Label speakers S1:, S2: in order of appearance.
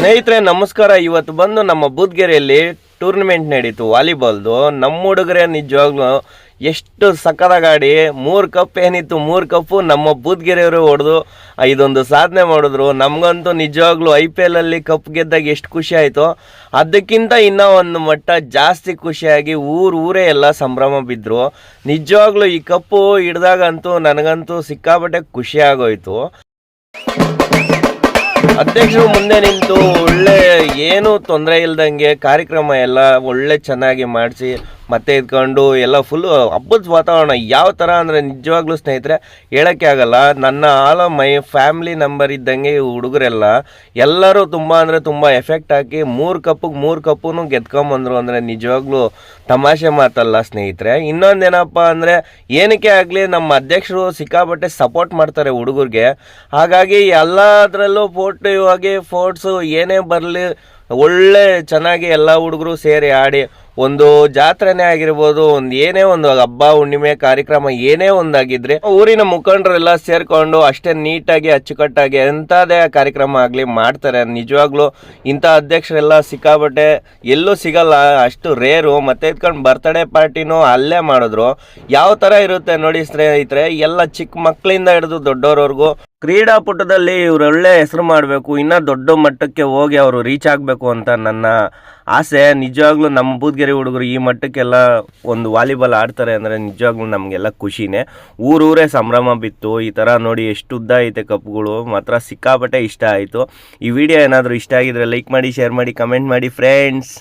S1: ಸ್ನೇಹಿತರೆ ನಮಸ್ಕಾರ. ಇವತ್ತು ಬಂದು ನಮ್ಮ ಬೂದ್ಗೆರೆಯಲ್ಲಿ ಟೂರ್ನಮೆಂಟ್ ನಡೀತು ವಾಲಿಬಾಲ್ದು. ನಮ್ಮ ಹುಡುಗರೇ ನಿಜವಾಗ್ಲೂ ಎಷ್ಟು ಸಕ್ಕತ್ತಾಗಿ ಆಡಿ 3 ಕಪ್ ಏನಿತ್ತು 3 ಕಪ್ಪು ನಮ್ಮ ಬೂದ್ಗೆರೆಯವರು ಹೊಡೆದು ಇದೊಂದು ಸಾಧನೆ ಮಾಡಿದ್ರು. ನಮಗಂತೂ ನಿಜವಾಗ್ಲೂ IPL ಅಲ್ಲಿ ಕಪ್ ಗೆದ್ದಾಗ ಎಷ್ಟು ಖುಷಿ ಆಯಿತು, ಅದಕ್ಕಿಂತ ಇನ್ನೂ ಒಂದು ಮಟ್ಟ ಜಾಸ್ತಿ ಖುಷಿಯಾಗಿ ಊರೇ ಎಲ್ಲ ಸಂಭ್ರಮ ಬಿದ್ದರು. ನಿಜವಾಗ್ಲೂ ಈ ಕಪ್ಪು ಹಿಡ್ದಾಗಂತೂ ನನಗಂತೂ ಸಿಕ್ಕಾಪಟ್ಟೆ ಖುಷಿ ಆಗೋಯ್ತು. ಅಧ್ಯಕ್ಷರು ಮುಂದೆ ನಿಂತು ಒಳ್ಳೆ ಏನು ತೊಂದರೆ ಇಲ್ದಂಗೆ ಕಾರ್ಯಕ್ರಮ ಎಲ್ಲ ಒಳ್ಳೆ ಚೆನ್ನಾಗಿ ಮಾಡಿಸಿ ಮತ್ತೆ ಇದ್ಕೊಂಡು ಎಲ್ಲ ಫುಲ್ಲು ಹಬ್ಬದ ವಾತಾವರಣ ಯಾವ ಥರ ಅಂದರೆ ನಿಜವಾಗ್ಲೂ ಸ್ನೇಹಿತರೆ ಹೇಳೋಕ್ಕೆ ಆಗಲ್ಲ. ನನ್ನ ಮೈ ಫ್ಯಾಮಿಲಿ ನಂಬರ್ ಇದ್ದಂಗೆ ಹುಡುಗರೆಲ್ಲ ಎಲ್ಲರೂ ತುಂಬ ಅಂದರೆ ತುಂಬ ಎಫೆಕ್ಟ್ ಹಾಕಿ 3 ಕಪ್ಪು ಗೆದ್ಕೊಂಬಂದರು ಅಂದರೆ ನಿಜವಾಗ್ಲೂ ತಮಾಷೆ ಮಾತಲ್ಲ ಸ್ನೇಹಿತರೆ. ಇನ್ನೊಂದೇನಪ್ಪ ಅಂದರೆ ಏನಕ್ಕೆ ಆಗಲಿ ನಮ್ಮ ಅಧ್ಯಕ್ಷರು ಸಿಕ್ಕಾಪಟ್ಟೆ ಸಪೋರ್ಟ್ ಮಾಡ್ತಾರೆ ಹುಡುಗರಿಗೆ. ಹಾಗಾಗಿ ಎಲ್ಲದರಲ್ಲೂ ಫೋರ್ಟ್ಸು ಏನೇ ಬರಲಿ ಒಳ್ಳೆ ಚೆನ್ನಾಗಿ ಎಲ್ಲ ಹುಡುಗರು ಸೇರಿ ಆಡಿ ಒಂದು ಜಾತ್ರೆನೇ ಆಗಿರ್ಬೋದು, ಏನೇ ಒಂದು ಹಬ್ಬ ಹುಣ್ಣಿಮೆ ಕಾರ್ಯಕ್ರಮ ಏನೇ ಒಂದಾಗಿದ್ರೆ ಊರಿನ ಮುಖಂಡರೆಲ್ಲ ಸೇರ್ಕೊಂಡು ಅಷ್ಟೇ ನೀಟಾಗಿ ಅಚ್ಚುಕಟ್ಟಾಗಿ ಎಂಥದೇ ಕಾರ್ಯಕ್ರಮ ಆಗಲಿ ಮಾಡ್ತಾರೆ. ನಿಜವಾಗ್ಲೂ ಇಂಥ ಅಧ್ಯಕ್ಷರೆಲ್ಲ ಸಿಕ್ಕಾಬಟ್ಟೆ ಎಲ್ಲೂ ಸಿಗಲ್ಲ, ಅಷ್ಟು ರೇರು. ಮತ್ತೆ ಇದ್ಕೊಂಡು ಬರ್ತ್ಡೇ ಪಾರ್ಟಿನೂ ಅಲ್ಲೇ ಮಾಡಿದ್ರು. ಯಾವ ಥರ ಇರುತ್ತೆ ನೋಡಿ ಸ್ನೇಹಿತರೆ, ಎಲ್ಲ ಚಿಕ್ಕ ಮಕ್ಕಳಿಂದ ಹಿಡಿದು ದೊಡ್ಡವ್ರವರೆಗೂ ಕ್ರೀಡಾಪಟುದಲ್ಲಿ ಇವ್ರು ಒಳ್ಳೆ ಹೆಸರು ಮಾಡಬೇಕು, ಇನ್ನೂ ದೊಡ್ಡ ಮಟ್ಟಕ್ಕೆ ಹೋಗಿ ಅವರು ರೀಚ್ ಆಗಬೇಕು ಅಂತ ನನ್ನ ಆಸೆ. ನಿಜವಾಗ್ಲೂ ನಮ್ಮ ಬೂದ್ಗೆರೆ ಹುಡುಗರು ಈ ಮಟ್ಟಕ್ಕೆಲ್ಲ ಒಂದು ವಾಲಿಬಾಲ್ ಆಡ್ತಾರೆ ಅಂದರೆ ನಿಜವಾಗ್ಲೂ ನಮಗೆಲ್ಲ ಖುಷಿನೇ. ಊರೇ ಸಂಭ್ರಮ ಬಿತ್ತು. ಈ ಥರ ನೋಡಿ ಎಷ್ಟು ಉದ್ದ ಐತೆ ಕಪ್ಗಳು, ಮಾತ್ರ ಸಿಕ್ಕಾಪಟ್ಟೆ ಇಷ್ಟ ಆಯಿತು. ಈ ವಿಡಿಯೋ ಏನಾದರೂ ಇಷ್ಟ ಆಗಿದ್ರೆ ಲೈಕ್ ಮಾಡಿ, ಶೇರ್ ಮಾಡಿ, ಕಮೆಂಟ್ ಮಾಡಿ ಫ್ರೆಂಡ್ಸ್.